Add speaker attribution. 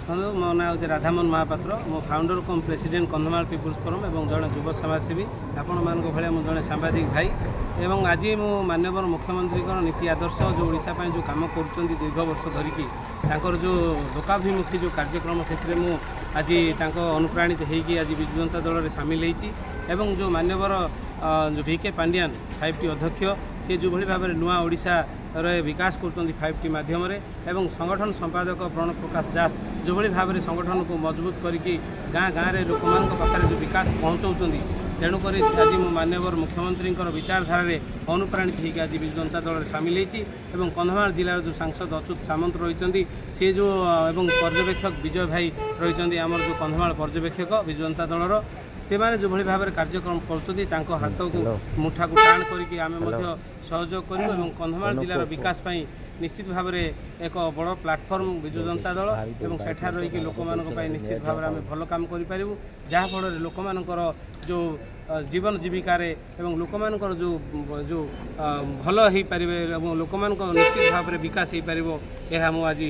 Speaker 1: देखो मो ना हूँ राधामोहन महापात्र मो फाउंडर कम प्रेसिडेंट कंधमाल पीपुल्स फोरम और जड़े युव समाजसेवी आपण मान भाया मुझे जड़े सांबादिक भाई एवं आज मो माननीय मुख्यमंत्री नीति आदर्श जो ओडिशा जो कम कर दीर्घ वर्ष धरिकी जो लोकाभिमुखी जो कार्यक्रम से आज अनुप्राणित होगी आज विजु जनता दल में सामिल होती जो माननीय जो VK पांडियान 5T अध्यक्ष सी जो भाव में नुआ ओडिशा विकास कर 5T माध्यम एवं संगठन संपादक प्रणव प्रकाश दास जो भाव में संगठन को मजबूत करके गाँ गाँव में लोक पाखे जो विकास पहुँचाऊँ तेणुक आज मो माननीय मुख्यमंत्री विचारधारा अनुप्राणित होगी आज विजु जनता दल में सामिल होती कंधमाल जिलार जो सांसद अच्युत सामंत रही सी जो पर्यवेक्षक विजय भाई रही आमर जो कंधमाल पर्यवेक्षक विजु जनता दलर से माने जो भली भाव में कार्यक्रम कर हाथ को मुठा को टाण करके आम सहयोग करूँ और कंधमाल जिलार विकास पाई निश्चित भाव में एक बड़ प्लाटफर्म विजु जनता दल और सेठा रही लोक निश्चित भाव में भल काम करूँ जहाँफल लोक जो जीवन जीविकार लोक जो जो भल हो पारे लोक निश्चित भाव में विकास हो पार यह आज